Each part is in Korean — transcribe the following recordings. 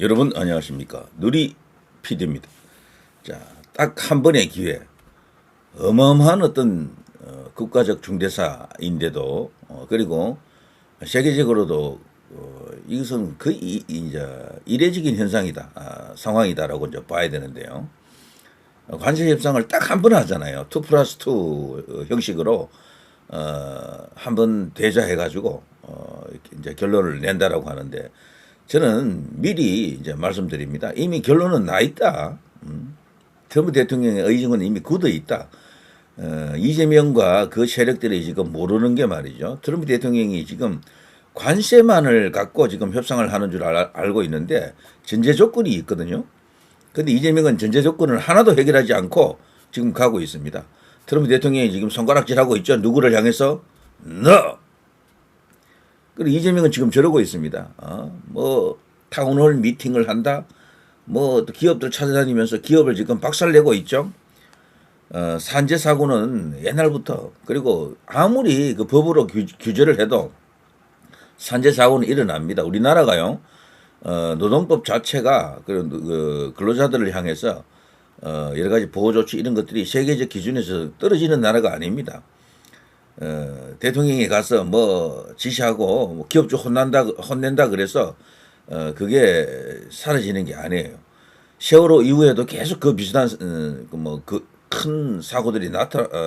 여러분 안녕하십니까. 누리 PD입니다. 자, 딱 한 번의 기회, 어마어마한 어떤 국가적 중대사인데도 그리고 세계적으로도 이것은 거의 이제 이례적인 현상이다, 상황이다라고 이제 봐야 되는데요. 관세 협상을 딱 한 번 하잖아요. 2+2 형식으로 한 번 대자해가지고 이제 결론을 낸다라고 하는데, 저는 미리 이제 말씀드립니다. 이미 결론은 나 있다. 트럼프 대통령의 의중은 이미 굳어 있다. 이재명과 그 세력들이 지금 모르는 게 말이죠. 트럼프 대통령이 지금 관세만을 갖고 지금 협상을 하는 줄 알고 있는데 전제 조건이 있거든요. 근데 이재명은 전제 조건을 하나도 해결하지 않고 지금 가고 있습니다. 트럼프 대통령이 지금 손가락질하고 있죠. 누구를 향해서? 너! 그리고 이재명은 지금 저러고 있습니다. 뭐 타운홀 미팅을 한다. 뭐 기업들 찾아다니면서 기업을 지금 박살내고 있죠. 산재 사고는 옛날부터, 그리고 아무리 그 법으로 규제를 해도 산재 사고는 일어납니다. 우리나라가요. 노동법 자체가 그 근로자들을 향해서 여러 가지 보호 조치 이런 것들이 세계적 기준에서 떨어지는 나라가 아닙니다. 대통령이 가서 뭐 지시하고 뭐 기업주 혼낸다 그래서 그게 사라지는 게 아니에요. 세월호 이후에도 계속 그 비슷한 그 큰 사고들이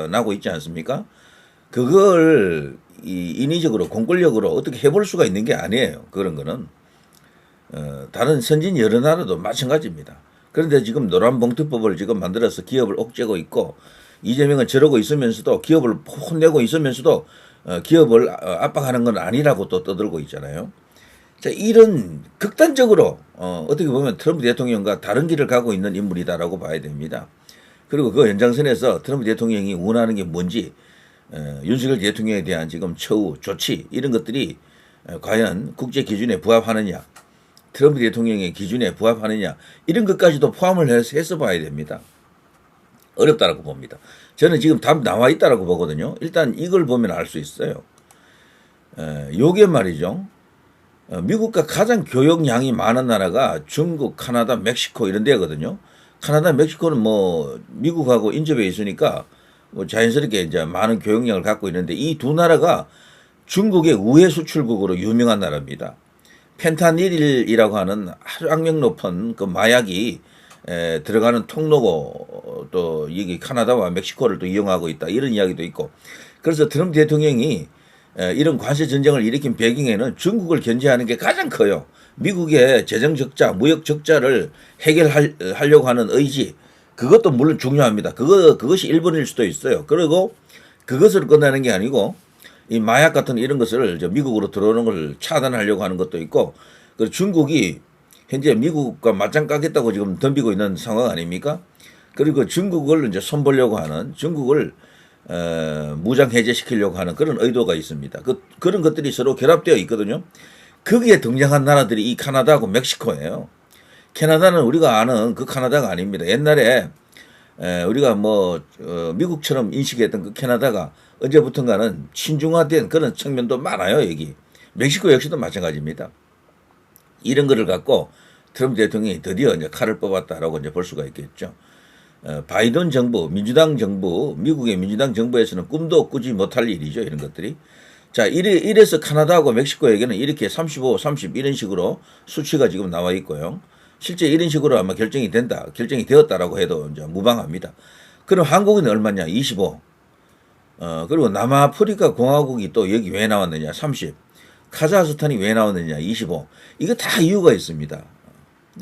나고 있지 않습니까? 그걸 인위적으로 공권력으로 어떻게 해볼 수가 있는 게 아니에요. 그런 거는 다른 선진 여러 나라도 마찬가지입니다. 그런데 지금 노란봉투법을 지금 만들어서 기업을 옥죄고 있고, 이재명은 저러고 있으면서도 기업을 혼내고 있으면서도 기업을 압박하는 건 아니라고 또 떠들고 있잖아요. 자, 이런 극단적으로 어떻게 보면 트럼프 대통령과 다른 길을 가고 있는 인물이다라고 봐야 됩니다. 그리고 그 연장선에서 트럼프 대통령이 원하는 게 뭔지, 윤석열 대통령에 대한 지금 처우, 조치 이런 것들이 과연 국제 기준에 부합하느냐, 트럼프 대통령의 기준에 부합하느냐, 이런 것까지도 포함을 해서 봐야 됩니다. 어렵다라고 봅니다. 저는 지금 답 나와 있다라고 보거든요. 일단 이걸 보면 알 수 있어요. 요게 말이죠. 미국과 가장 교역량이 많은 나라가 중국, 카나다, 멕시코 이런 데거든요. 카나다, 멕시코는 뭐 미국하고 인접해 있으니까 뭐 자연스럽게 이제 많은 교역량을 갖고 있는데, 이 두 나라가 중국의 우회 수출국으로 유명한 나라입니다. 펜타닐이라고 하는 아주 악명 높은 그 마약이 들어가는 통로고, 또 여기 카나다와 멕시코를 또 이용하고 있다, 이런 이야기도 있고. 그래서 트럼프 대통령이 이런 관세 전쟁을 일으킨 배경에는 중국을 견제하는 게 가장 커요. 미국의 재정 적자, 무역 적자를 해결하려고 하는 의지, 그것도 물론 중요합니다. 그것이 1번일 수도 있어요. 그리고 그것을 끝나는 게 아니고 이 마약 같은 이런 것을 미국으로 들어오는 걸 차단하려고 하는 것도 있고, 그리고 중국이 현재 미국과 맞짱 까겠다고 지금 덤비고 있는 상황 아닙니까? 그리고 중국을 이제 손보려고 하는, 중국을 무장 해제시키려고 하는 그런 의도가 있습니다. 그런 것들이 서로 결합되어 있거든요. 거기에 등장한 나라들이 이 카나다하고 멕시코예요. 캐나다는 우리가 아는 그 카나다가 아닙니다. 옛날에 우리가 미국처럼 인식했던 그 캐나다가 언제부턴가는 친중화된 그런 측면도 많아요. 여기 멕시코 역시도 마찬가지입니다. 이런 거를 갖고 트럼프 대통령이 드디어 이제 칼을 뽑았다라고 이제 볼 수가 있겠죠. 바이든 정부, 민주당 정부, 미국의 민주당 정부에서는 꿈도 꾸지 못할 일이죠. 이런 것들이. 자, 이래서 카나다하고 멕시코에게는 이렇게 35, 30 이런 식으로 수치가 지금 나와 있고요. 실제 이런 식으로 아마 결정이 되었다라고 해도 이제 무방합니다. 그럼 한국은 얼마냐? 25. 그리고 남아프리카 공화국이 또 여기 왜 나왔느냐? 30. 카자흐스탄이 왜 나왔느냐? 25. 이거 다 이유가 있습니다.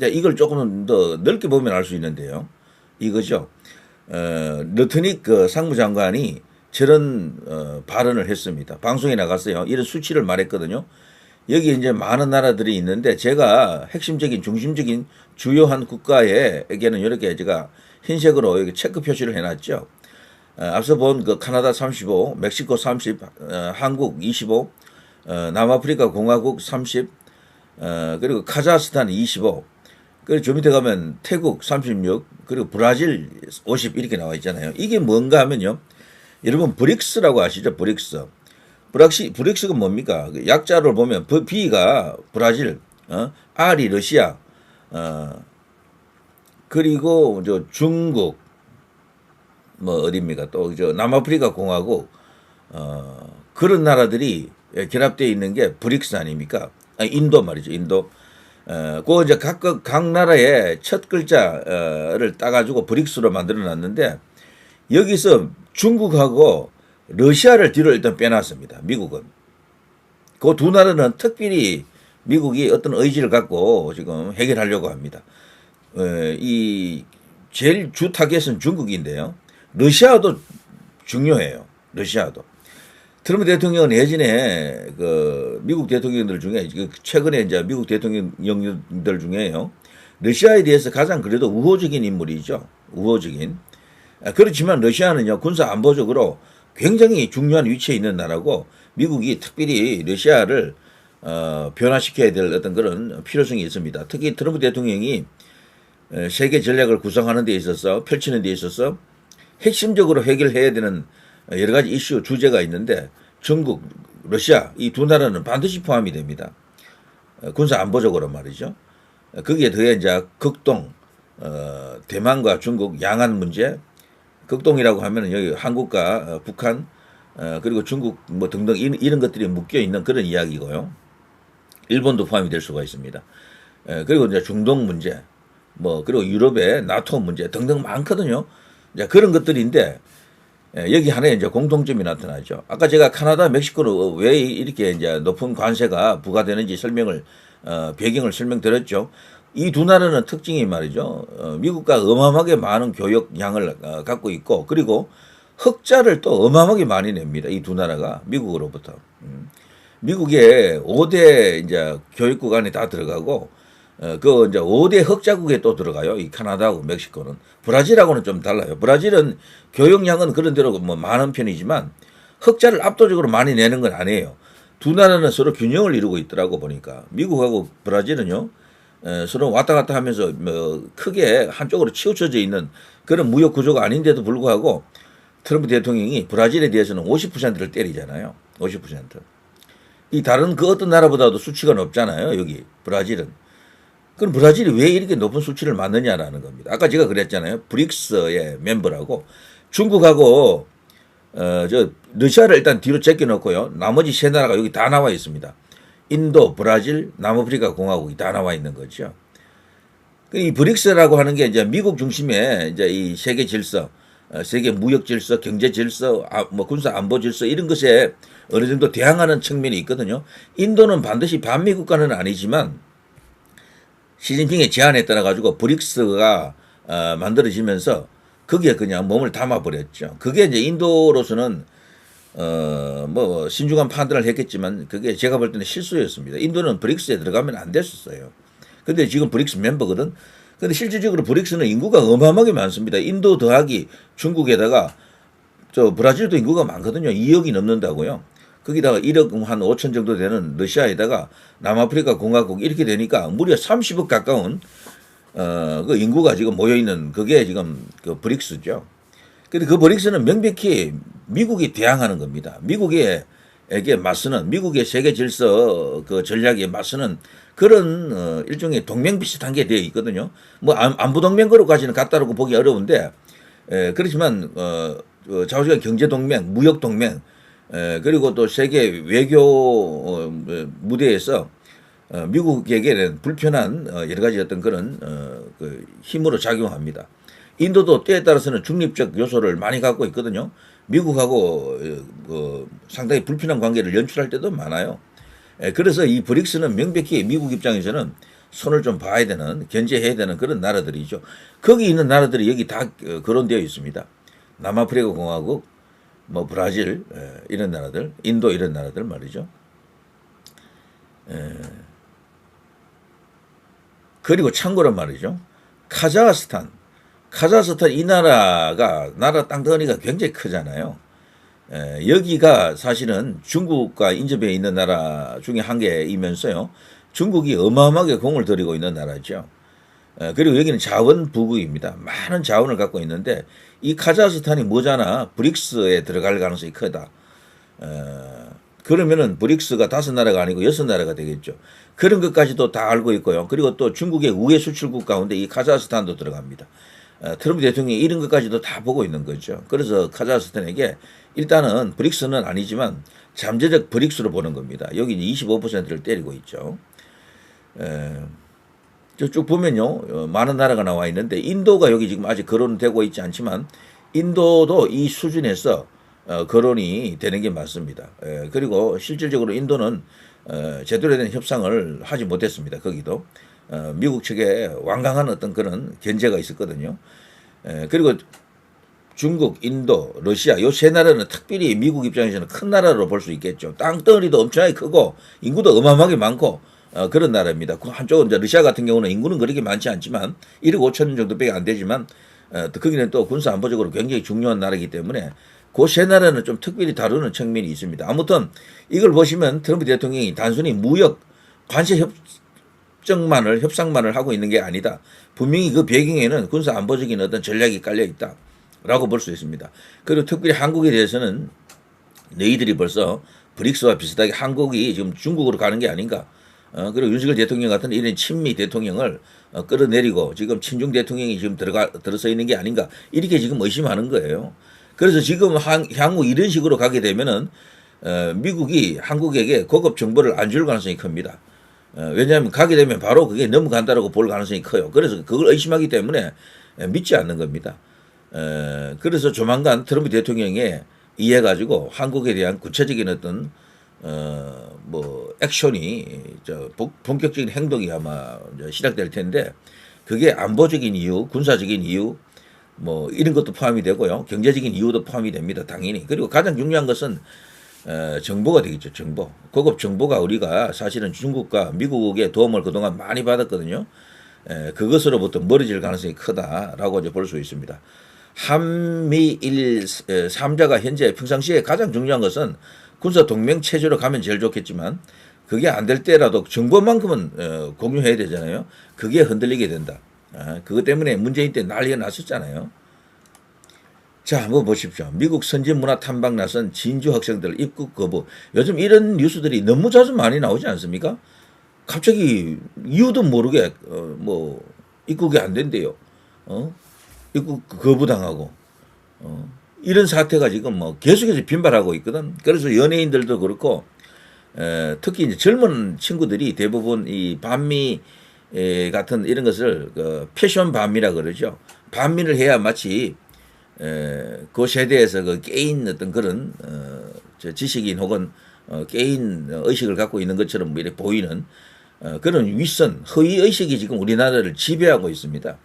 자, 이걸 조금 더 넓게 보면 알 수 있는데요. 이거죠. 르트닉 그 상무장관이 저런 발언을 했습니다. 방송에 나갔어요. 이런 수치를 말했거든요. 여기 이제 많은 나라들이 있는데, 제가 핵심적인 중심적인 주요한 국가에게는 이렇게 제가 흰색으로 여기 체크 표시를 해놨죠. 앞서 본 그 카나다 35, 멕시코 30, 한국 25, 남아프리카 공화국 30, 그리고 카자흐스탄 25, 그리고 저 밑에 가면 태국 36, 그리고 브라질 50 이렇게 나와 있잖아요. 이게 뭔가 하면요. 여러분 브릭스라고 아시죠? 브릭스가 뭡니까? 약자를 보면 B가 브라질, R이 러시아, 그리고 저 중국, 뭐 어디입니까? 또 저 남아프리카 공화국, 그런 나라들이 결합되어 있는 게 브릭스 아닙니까? 인도 말이죠. 인도. 그 이제 각 나라의 첫 글자를 따가지고 브릭스로 만들어 놨는데, 여기서 중국하고 러시아를 뒤로 일단 빼놨습니다. 미국은. 그 두 나라는 특별히 미국이 어떤 의지를 갖고 지금 해결하려고 합니다. 이 제일 주 타겟은 중국인데요. 러시아도 중요해요. 러시아도. 트럼프 대통령은 예전에 그 미국 대통령들 중에 최근에 이제 미국 대통령들 중에요. 러시아에 대해서 가장 그래도 우호적인 인물이죠. 우호적인. 그렇지만 러시아는요, 군사 안보적으로 굉장히 중요한 위치에 있는 나라고, 미국이 특별히 러시아를 변화시켜야 될 어떤 그런 필요성이 있습니다. 특히 트럼프 대통령이 세계 전략을 구성하는 데 있어서, 펼치는 데 있어서 핵심적으로 해결해야 되는 여러 가지 이슈, 주제가 있는데, 중국, 러시아 이 두 나라는 반드시 포함이 됩니다. 군사 안보적으로 말이죠. 거기에 더해 이제 극동, 대만과 중국 양안 문제, 극동이라고 하면은 여기 한국과 북한, 그리고 중국 뭐 등등 이런 것들이 묶여 있는 그런 이야기고요. 일본도 포함이 될 수가 있습니다. 그리고 이제 중동 문제, 뭐 그리고 유럽의 나토 문제 등등 많거든요. 이제 그런 것들인데, 여기 하나의 이제 공통점이 나타나죠. 아까 제가 카나다, 멕시코로 왜 이렇게 이제 높은 관세가 부과되는지 배경을 설명드렸죠. 이 두 나라는 특징이 말이죠. 미국과 어마어마하게 많은 교역량을 갖고 있고, 그리고 흑자를 또 어마어마하게 많이 냅니다. 이 두 나라가 미국으로부터. 미국의 5대 이제 교육국 안에 다 들어가고, 그 이제 5대 흑자국에 또 들어가요. 이 카나다하고 멕시코는. 브라질하고는 좀 달라요. 브라질은 교역량은 그런 대로 뭐 많은 편이지만 흑자를 압도적으로 많이 내는 건 아니에요. 두 나라는 서로 균형을 이루고 있더라고 보니까. 미국하고 브라질은요, 서로 왔다 갔다 하면서 뭐 크게 한쪽으로 치우쳐져 있는 그런 무역 구조가 아닌데도 불구하고 트럼프 대통령이 브라질에 대해서는 50%를 때리잖아요. 50%. 이 다른 그 어떤 나라보다도 수치가 높잖아요. 여기 브라질은. 그럼 브라질이 왜 이렇게 높은 수치를 맞느냐라는 겁니다. 아까 제가 그랬잖아요. 브릭스의 멤버라고. 중국하고 러시아를 일단 뒤로 제껴놓고요. 나머지 세 나라가 여기 다 나와 있습니다. 인도, 브라질, 남아프리카 공화국이 다 나와 있는 거죠. 이 브릭스라고 하는 게 이제 미국 중심의 이제 이 세계 질서, 세계 무역 질서, 경제 질서, 뭐 군사 안보 질서 이런 것에 어느 정도 대항하는 측면이 있거든요. 인도는 반드시 반미국가는 아니지만 시진핑의 제안에 따라 가지고 브릭스가 만들어지면서 거기에 그냥 몸을 담아버렸죠. 그게 이제 인도로서는 뭐 신중한 판단을 했겠지만 그게 제가 볼 때는 실수였습니다. 인도는 브릭스에 들어가면 안 됐었어요. 근데 지금 브릭스 멤버거든. 근데 실질적으로 브릭스는 인구가 어마어마하게 많습니다. 인도 더하기 중국에다가 저 브라질도 인구가 많거든요. 2억이 넘는다고요. 거기다가 1억 한 5천 정도 되는 러시아에다가 남아프리카 공화국 이렇게 되니까 무려 30억 가까운 그 인구가 지금 모여 있는 그게 지금 그 브릭스죠. 근데 그 브릭스는 명백히 미국이 대항하는 겁니다. 미국에게 맞서는 미국의 세계 질서 그 전략에 맞서는 그런 일종의 동맹 비슷한 게 되어 있거든요. 뭐 안보 동맹으로까지는 같다라고 보기 어려운데 그렇지만 좌우지간 경제 동맹, 무역 동맹 그리고 또 세계 외교 무대에서 미국에게는 불편한 여러 가지 어떤 그런 그 힘으로 작용합니다. 인도도 때에 따라서는 중립적 요소를 많이 갖고 있거든요. 미국하고 상당히 불편한 관계를 연출할 때도 많아요. 그래서 이 브릭스는 명백히 미국 입장에서는 손을 좀 봐야 되는, 견제해야 되는 그런 나라들이죠. 거기 있는 나라들이 여기 다 거론되어 있습니다. 남아프리카 공화국, 뭐 브라질 이런 나라들, 인도 이런 나라들 말이죠. 그리고 참고로 말이죠. 카자흐스탄 이 나라 땅덩어리가 굉장히 크잖아요. 여기가 사실은 중국과 인접해 있는 나라 중에 한 개이면서요. 중국이 어마어마하게 공을 들이고 있는 나라죠. 그리고 여기는 자원 부국입니다. 많은 자원을 갖고 있는데 이 카자흐스탄이 뭐잖아. 브릭스에 들어갈 가능성이 크다. 그러면은 브릭스가 5나라가 아니고 6나라가 되겠죠. 그런 것까지도 다 알고 있고요. 그리고 또 중국의 우회 수출국 가운데 이 카자흐스탄도 들어갑니다. 트럼프 대통령이 이런 것까지도 다 보고 있는 거죠. 그래서 카자흐스탄에게 일단은 브릭스는 아니지만 잠재적 브릭스로 보는 겁니다. 여기 25%를 때리고 있죠. 쭉 보면요, 많은 나라가 나와 있는데 인도가 여기 지금 아직 거론되고 있지 않지만 인도도 이 수준에서 거론이 되는 게 맞습니다. 그리고 실질적으로 인도는 제대로 된 협상을 하지 못했습니다. 거기도 미국 측에 완강한 어떤 그런 견제가 있었거든요. 그리고 중국, 인도, 러시아 요 세 나라는 특별히 미국 입장에서는 큰 나라로 볼 수 있겠죠. 땅덩어리도 엄청나게 크고 인구도 어마어마하게 많고 그런 나라입니다. 한쪽은 이제 러시아 같은 경우는 인구는 그렇게 많지 않지만 1억 5천 정도밖에 안 되지만 거기는 또 군사 안보적으로 굉장히 중요한 나라이기 때문에 그 세 나라는 좀 특별히 다루는 측면이 있습니다. 아무튼 이걸 보시면 트럼프 대통령이 단순히 무역 관세 협상만을 하고 있는 게 아니다. 분명히 그 배경에는 군사 안보적인 어떤 전략이 깔려 있다라고 볼 수 있습니다. 그리고 특별히 한국에 대해서는 너희들이 벌써 브릭스와 비슷하게 한국이 지금 중국으로 가는 게 아닌가. 그리고 윤석열 대통령 같은 이런 친미 대통령을 끌어내리고 지금 친중 대통령이 지금 들어서 있는 게 아닌가. 이렇게 지금 의심하는 거예요. 그래서 지금 향후 이런 식으로 가게 되면은 미국이 한국에게 고급 정보를 안 줄 가능성이 큽니다. 왜냐하면 가게 되면 바로 그게 넘어간다라고 볼 가능성이 커요. 그래서 그걸 의심하기 때문에 믿지 않는 겁니다. 그래서 조만간 트럼프 대통령이 이해 가지고 한국에 대한 구체적인 어떤 액션이 본격적인 행동이 아마 시작될 텐데 그게 안보적인 이유, 군사적인 이유 이런 것도 포함이 되고요. 경제적인 이유도 포함이 됩니다. 당연히. 그리고 가장 중요한 것은 정보가 되겠죠. 정보. 고급 정보가 우리가 사실은 중국과 미국의 도움을 그동안 많이 받았거든요. 그것으로부터 멀어질 가능성이 크다라고 이제 볼 수 있습니다. 한미일 3자가 현재 평상시에 가장 중요한 것은 군사 동맹 체제로 가면 제일 좋겠지만 그게 안 될 때라도 정보만큼은 공유해야 되잖아요. 그게 흔들리게 된다. 그것 때문에 문재인 때 난리가 났었잖아요. 자, 한번 보십시오. 미국 선진문화 탐방 나선 진주 학생들 입국 거부. 요즘 이런 뉴스들이 너무 자주 많이 나오지 않습니까? 갑자기 이유도 모르게 입국이 안 된대요. 입국 거부당하고 이런 사태가 지금 계속해서 빈발하고 있거든. 그래서 연예인들도 그렇고 특히 이제 젊은 친구들이 대부분 이 반미 같은 이런 것을 패션 반미라 그러죠. 반미를 해야 마치 그 세대에서 그 깨인 어떤 그런 지식인 혹은 깨인 의식을 갖고 있는 것처럼 이렇게 보이는 그런 윗선 허위 의식이 지금 우리나라를 지배하고 있습니다.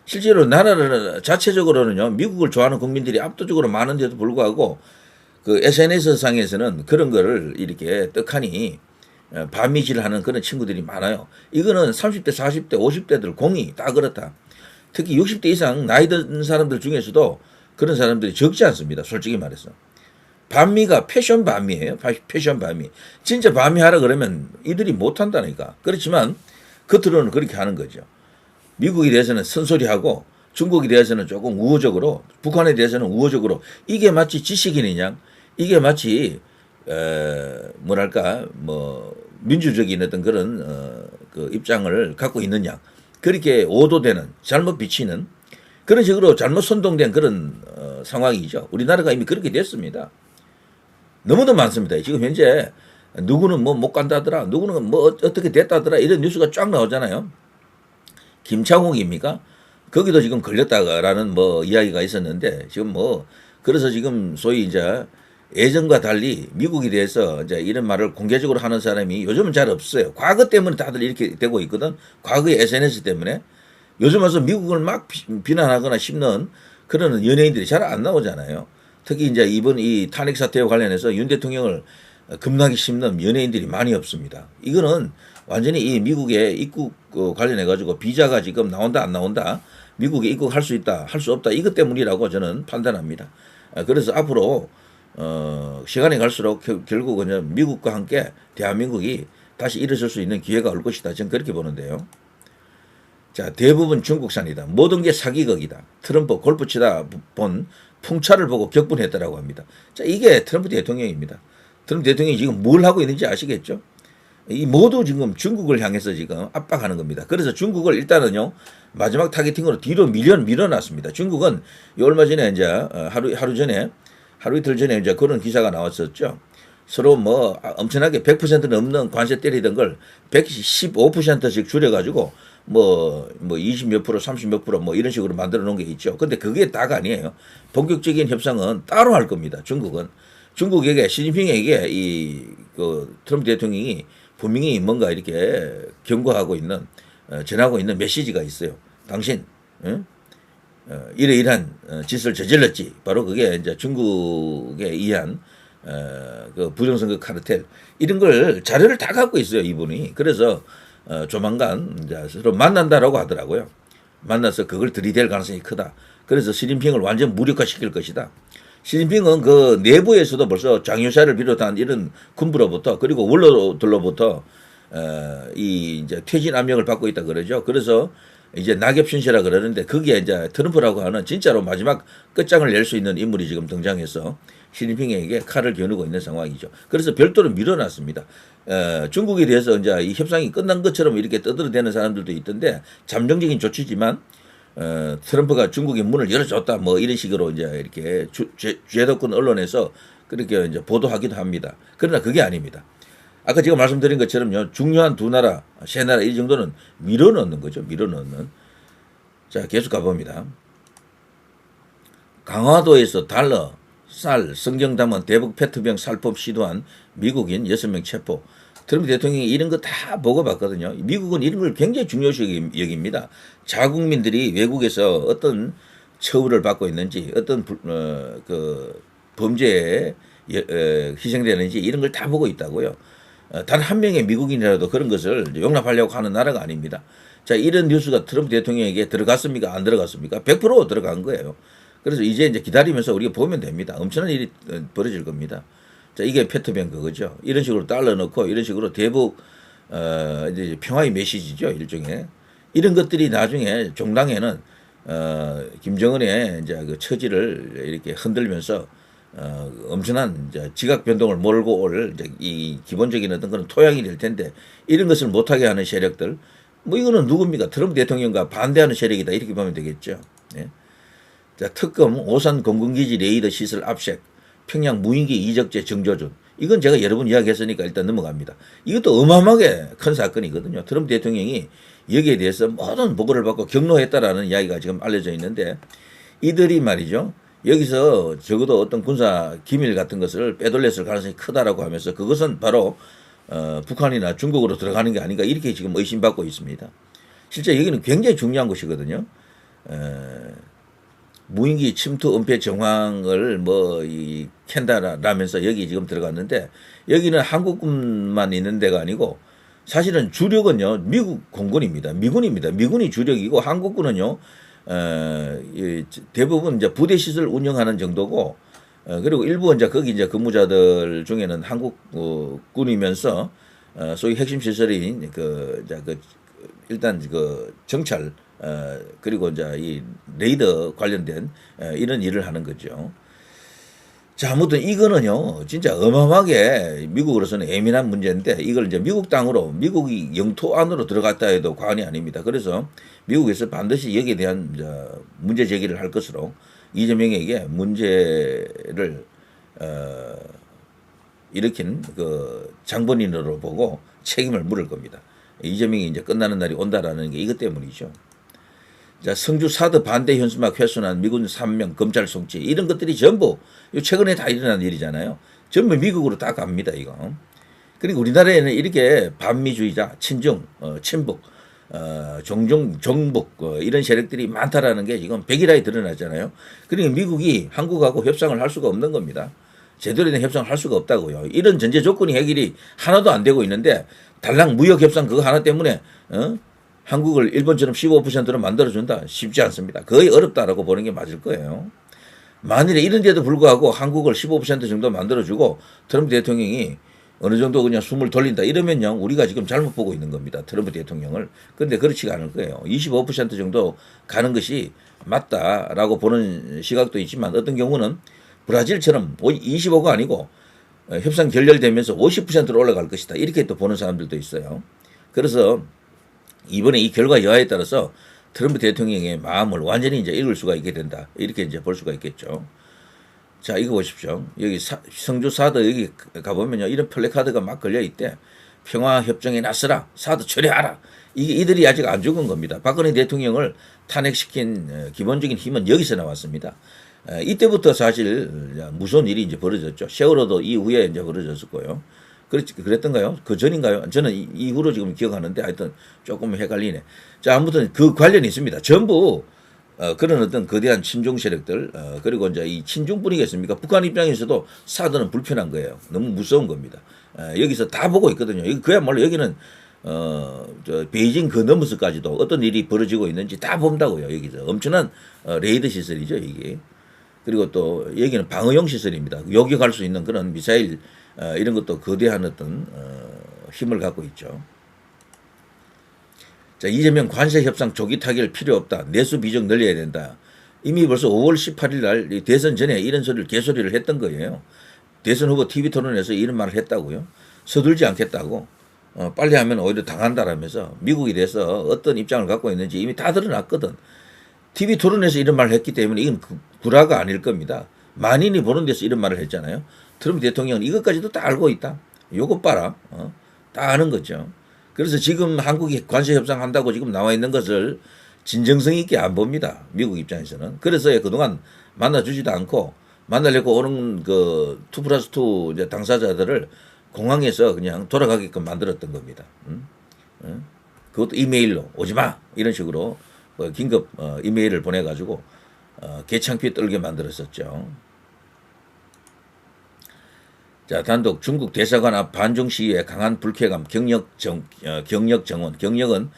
실제로 나라를 자체적으로는요 미국을 좋아하는 국민들이 압도적으로 많은데도 불구하고 그 SNS 상에서는 그런 거를 이렇게 떡하니 반미질하는 그런 친구들이 많아요. 이거는 30대, 40대, 50대들 공이 다 그렇다. 특히 60대 이상 나이 든 사람들 중에서도 그런 사람들이 적지 않습니다. 솔직히 말해서. 반미가 패션 반미예요. 패션 반미. 진짜 반미 하라 그러면 이들이 못한다니까. 그렇지만 겉으로는 그렇게 하는 거죠. 미국에 대해서는 쓴소리하고 중국에 대해서는 조금 우호적으로 북한에 대해서는 우호적으로 이게 마치 지식인이냐 이게 마치 민주적인 어떤 그런 그 입장을 갖고 있느냐 그렇게 오도되는 잘못 비치는 그런 식으로 잘못 선동된 그런 상황이죠. 우리나라가 이미 그렇게 됐습니다. 너무도 많습니다. 지금 현재 누구는 못 간다더라 누구는 어떻게 됐다더라 이런 뉴스가 쫙 나오잖아요. 김창욱입니까? 거기도 지금 걸렸다라는 이야기가 있었는데 지금 그래서 지금 소위 이제 예전과 달리 미국에 대해서 이제 이런 말을 공개적으로 하는 사람이 요즘은 잘 없어요. 과거 때문에 다들 이렇게 되고 있거든. 과거의 SNS 때문에. 요즘 와서 미국을 막 비난하거나 씹는 그런 연예인들이 잘 안 나오잖아요. 특히 이제 이번 이 탄핵 사태와 관련해서 윤 대통령을 겁나게 씹는 연예인들이 많이 없습니다. 이거는 완전히 이 미국의 입국 관련해 가지고 비자가 지금 나온다 안 나온다 미국에 입국할 수 있다 할 수 없다 이것 때문이라고 저는 판단합니다. 그래서 앞으로 시간이 갈수록 결국은 미국과 함께 대한민국이 다시 일어설 수 있는 기회가 올 것이다. 저는 그렇게 보는데요. 자, 대부분 중국산이다. 모든 게 사기극이다. 트럼프 골프 치다 본 풍차를 보고 격분했다라고 합니다. 자, 이게 트럼프 대통령입니다. 트럼프 대통령이 지금 뭘 하고 있는지 아시겠죠? 이 모두 지금 중국을 향해서 지금 압박하는 겁니다. 그래서 중국을 일단은요, 마지막 타겟팅으로 뒤로 밀어놨습니다. 중국은 얼마 전에 이제 하루 이틀 전에 이제 그런 기사가 나왔었죠. 서로 뭐 엄청나게 100% 넘는 관세 때리던 걸 115%씩 줄여가지고 뭐 20 몇 프로, 30 몇 프로 뭐 이런 식으로 만들어 놓은 게 있죠. 근데 그게 다가 아니에요. 본격적인 협상은 따로 할 겁니다. 중국에게 시진핑에게 그 트럼프 대통령이 분명히 뭔가 이렇게 경고하고 있는 전하고 있는 메시지가 있어요. 당신 이러이러한 짓을 저질렀지. 바로 그게 이제 중국에 의한 그 부정선거 카르텔 이런 걸 자료를 다 갖고 있어요, 이분이. 그래서 조만간 이제 서로 만난다라고 하더라고요. 만나서 그걸 들이댈 가능성이 크다. 그래서 시진핑을 완전 무력화시킬 것이다. 시진핑은 그 내부에서도 벌써 장유샤를 비롯한 이런 군부로부터 그리고 원로들로부터 이 이제 퇴진 압력을 받고 있다 그러죠. 그래서 이제 낙엽 신세라 그러는데 그게 이제 트럼프라고 하는 진짜로 마지막 끝장을 낼 수 있는 인물이 지금 등장해서 시진핑에게 칼을 겨누고 있는 상황이죠. 그래서 별도로 밀어놨습니다. 중국에 대해서 이제 이 협상이 끝난 것처럼 이렇게 떠들어대는 사람들도 있던데 잠정적인 조치지만 트럼프가 중국의 문을 열어줬다 뭐 이런 식으로 이제 이렇게 주도권 언론에서 그렇게 이제 보도하기도 합니다. 그러나 그게 아닙니다. 아까 제가 말씀드린 것처럼요, 중요한 두 나라, 세 나라 이 정도는 밀어넣는 거죠. 밀어넣는. 자, 계속 가봅니다. 강화도에서 달러, 쌀, 성경 담은 대북 페트병 살포 시도한 미국인 6명 체포. 트럼프 대통령이 이런 거 다 보고 봤거든요. 미국은 이런 걸 굉장히 중요시 여깁니다. 자국민들이 외국에서 어떤 처우를 받고 있는지, 어떤 그 범죄에 희생되는지 이런 걸 다 보고 있다고요. 단 한 명의 미국인이라도 그런 것을 용납하려고 하는 나라가 아닙니다. 자, 이런 뉴스가 트럼프 대통령에게 들어갔습니까? 안 들어갔습니까? 100% 들어간 거예요. 그래서 이제 기다리면서 우리가 보면 됩니다. 엄청난 일이 벌어질 겁니다. 자, 이게 페트병 그거죠. 이런 식으로 달러 넣고 이런 식으로 대북 이제 평화의 메시지죠, 일종의. 이런 것들이 나중에 종당에는 김정은의 이제 그 처지를 이렇게 흔들면서 엄청난 이제 지각 변동을 몰고 올 이제 이 기본적인 어떤 그런 토양이 될 텐데 이런 것을 못하게 하는 세력들 뭐 이거는 누굽니까? 트럼프 대통령과 반대하는 세력이다 이렇게 보면 되겠죠. 네. 자, 특검 오산 공군기지 레이더 시설 압색 평양 무인기 이적재 정조준 이건 제가 여러 번 이야기했으니까 일단 넘어갑니다. 이것도 어마어마하게 큰 사건이거든요. 트럼프 대통령이 여기에 대해서 모든 보고를 받고 경로했다라는 이야기가 지금 알려져 있는데 이들이 말이죠. 여기서 적어도 어떤 군사 기밀 같은 것을 빼돌렸을 가능성이 크다라고 하면서 그것은 바로 북한이나 중국으로 들어가는 게 아닌가 이렇게 지금 의심받고 있습니다. 실제 여기는 굉장히 중요한 곳이거든요. 무인기 침투 은폐 정황을 캔다라면서 여기 지금 들어갔는데 여기는 한국군만 있는 데가 아니고 사실은 주력은요 미국 공군입니다. 미군이 주력이고 한국군은요 대부분 이제 부대 시설 운영하는 정도고 그리고 일부 이제 거기 이제 근무자들 중에는 한국군이면서 소위 핵심 시설인 일단 그 정찰 그리고 이제 이 레이더 관련된 이런 일을 하는 거죠. 자, 아무튼 이거는요, 진짜 어마어마하게 미국으로서는 예민한 문제인데 이걸 이제 미국 땅으로, 미국이 영토 안으로 들어갔다 해도 과언이 아닙니다. 그래서 미국에서 반드시 여기에 대한 문제 제기를 할 것으로 이재명에게 문제를 일으킨 그 장본인으로 보고 책임을 물을 겁니다. 이재명이 이제 끝나는 날이 온다라는 게 이것 때문이죠. 자, 성주 사드 반대 현수막 훼손한 미군 3명 검찰 송치 이런 것들이 전부 최근에 다 일어난 일이잖아요. 전부 미국으로 다 갑니다, 이거. 그리고 우리나라에는 이렇게 반미주의자, 친중, 친북, 정북 이런 세력들이 많다라는 게 지금 백일하에 드러났잖아요. 그러니까 미국이 한국하고 협상을 할 수가 없는 겁니다. 제대로 된 협상을 할 수가 없다고요. 이런 전제 조건이 해결이 하나도 안 되고 있는데 달랑 무역 협상 그거 하나 때문에 한국을 일본처럼 15%로 만들어준다? 쉽지 않습니다. 거의 어렵다라고 보는 게 맞을 거예요. 만일에 이런 데도 불구하고 한국을 15% 정도 만들어주고 트럼프 대통령이 어느 정도 그냥 숨을 돌린다 이러면요. 우리가 지금 잘못 보고 있는 겁니다. 트럼프 대통령을. 그런데 그렇지가 않을 거예요. 25% 정도 가는 것이 맞다라고 보는 시각도 있지만 어떤 경우는 브라질처럼 25가 아니고 협상 결렬되면서 50%로 올라갈 것이다. 이렇게 또 보는 사람들도 있어요. 그래서 이번에 이 결과 여하에 따라서 트럼프 대통령의 마음을 완전히 이제 읽을 수가 있게 된다. 이렇게 이제 볼 수가 있겠죠. 자, 이거 보십시오. 여기 성주 사드 여기 가보면요. 이런 플래카드가 막 걸려있대. 평화협정에 나서라. 사드 철회하라. 이게 이들이 아직 안 죽은 겁니다. 박근혜 대통령을 탄핵시킨 기본적인 힘은 여기서 나왔습니다. 이때부터 사실 무서운 일이 이제 벌어졌죠. 세월호도 이후에 이제 벌어졌을 거예요. 그랬던가요? 그 전인가요? 저는 이후로 지금 기억하는데 하여튼 조금 헷갈리네. 자, 아무튼 그 관련이 있습니다. 전부 그런 어떤 거대한 친중 세력들 그리고 이제 이 친중뿐이겠습니까? 북한 입장에서도 사드는 불편한 거예요. 너무 무서운 겁니다. 여기서 다 보고 있거든요. 그야말로 여기는 저 베이징 그 너머서까지도 어떤 일이 벌어지고 있는지 다 본다고요. 여기서 엄청난 레이더 시설이죠, 이게. 그리고 또 여기는 방어용 시설입니다. 요격할 수 있는 그런 미사일 이런 것도 거대한 어떤 힘을 갖고 있죠. 자, 이재명 관세 협상 조기 타결 필요 없다. 내수 비중 늘려야 된다. 이미 벌써 5월 18일 날 대선 전에 이런 소리를 개소리를 했던 거예요. 대선 후보 TV 토론에서 이런 말을 했다고요. 서둘지 않겠다고. 빨리 하면 오히려 당한다라면서 미국에 대해서 어떤 입장을 갖고 있는지 이미 다 드러났거든. TV 토론에서 이런 말을 했기 때문에 이건 구라가 아닐 겁니다. 만인이 보는 데서 이런 말을 했잖아요. 트럼프 대통령은 이것까지도 다 알고 있다. 요것 봐라. 다 아는 거죠. 그래서 지금 한국이 관세 협상한다고 지금 나와 있는 것을 진정성 있게 안 봅니다. 미국 입장에서는. 그래서 그동안 만나주지도 않고 만나려고 오는 그 2+2 이제 당사자들을 공항에서 그냥 돌아가게끔 만들었던 겁니다. 그것도 이메일로 오지 마 이런 식으로 긴급 이메일을 보내가지고 개창피 떨게 만들었었죠. 자, 단독 중국 대사관 앞 반중 시위에 강한 불쾌감, 경력 정원, 경력은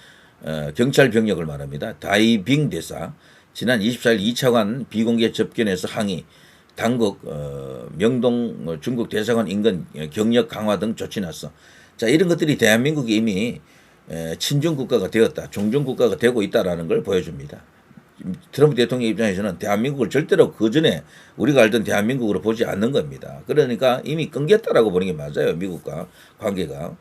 경찰 병력을 말합니다. 다이빙 대사 지난 24일 2차관 비공개 접견에서 항의, 당국 명동 중국 대사관 인근 경력 강화 등 조치 났어. 자, 이런 것들이 대한민국이 이미 친중 국가가 되었다, 종중 국가가 되고 있다라는 걸 보여줍니다. 트럼프 대통령 입장에서는 대한민국을 절대로 그 전에 우리가 알던 대한민국으로 보지 않는 겁니다. 그러니까 이미 끊겼다라고 보는 게 맞아요. 미국과 관계가.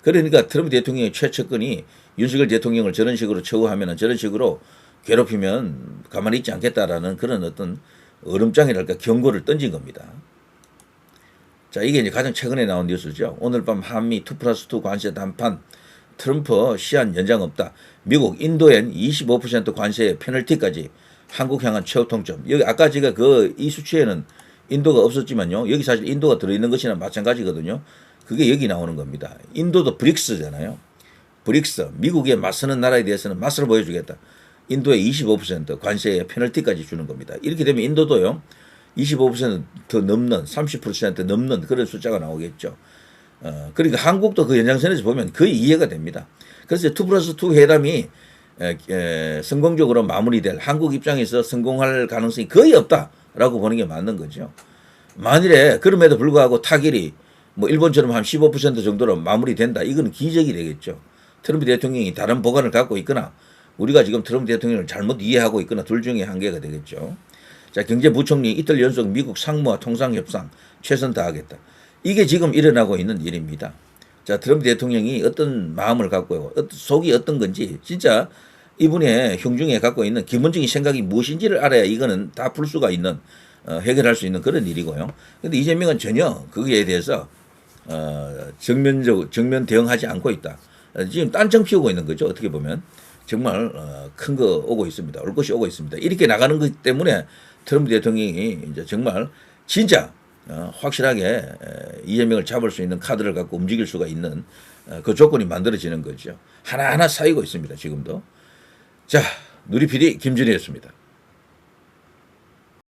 그러니까 트럼프 대통령의 최측근이 윤석열 대통령을 저런 식으로 처우하면 저런 식으로 괴롭히면 가만히 있지 않겠다라는 그런 어떤 얼음장이랄까 경고를 던진 겁니다. 자, 이게 이제 가장 최근에 나온 뉴스죠. 오늘 밤 한미 2+2 관세談判, 트럼프 시한 연장 없다. 미국, 인도엔 25% 관세 페널티까지, 한국 향한 최후 통점. 여기 아까 제가 이 수치에는 인도가 없었지만요. 여기 사실 인도가 들어있는 것이나 마찬가지거든요. 그게 여기 나오는 겁니다. 인도도 브릭스잖아요. 브릭스, 미국에 맞서는 나라에 대해서는 맛을 보여주겠다. 인도에 25% 관세에 페널티까지 주는 겁니다. 이렇게 되면 인도도요, 25%더 넘는, 30% 넘는 그런 숫자가 나오겠죠. 그러니까 한국도 그 연장선에서 보면 거의 이해가 됩니다. 그래서 2+2 회담이 성공적으로 마무리될, 한국 입장에서 성공할 가능성이 거의 없다라고 보는 게 맞는 거죠. 만일에 그럼에도 불구하고 타결이 뭐 일본처럼 한 15% 정도로 마무리된다, 이건 기적이 되겠죠. 트럼프 대통령이 다른 보관을 갖고 있거나 우리가 지금 트럼프 대통령을 잘못 이해하고 있거나 둘 중에 한 개가 되겠죠. 자, 경제부총리 이틀 연속 미국 상무와 통상협상 최선 다하겠다. 이게 지금 일어나고 있는 일입니다. 자, 트럼프 대통령이 어떤 마음을 갖고 속이 어떤 건지 진짜 이분의 흉중에 갖고 있는 기본적인 생각이 무엇인지를 알아야 이거는 다 풀 수가 있는, 해결할 수 있는 그런 일이고요. 그런데 이재명은 전혀 거기에 대해서 정면 대응하지 않고 있다. 지금 딴청 피우고 있는 거죠. 어떻게 보면 정말 큰 거 오고 있습니다. 올 것이 오고 있습니다. 이렇게 나가는 것 때문에 트럼프 대통령이 이제 정말 진짜 확실하게 이재명을 잡을 수 있는 카드를 갖고 움직일 수가 있는 그 조건이 만들어지는 거죠. 하나하나 쌓이고 있습니다. 지금도. 자, 누리 PD 김준희였습니다.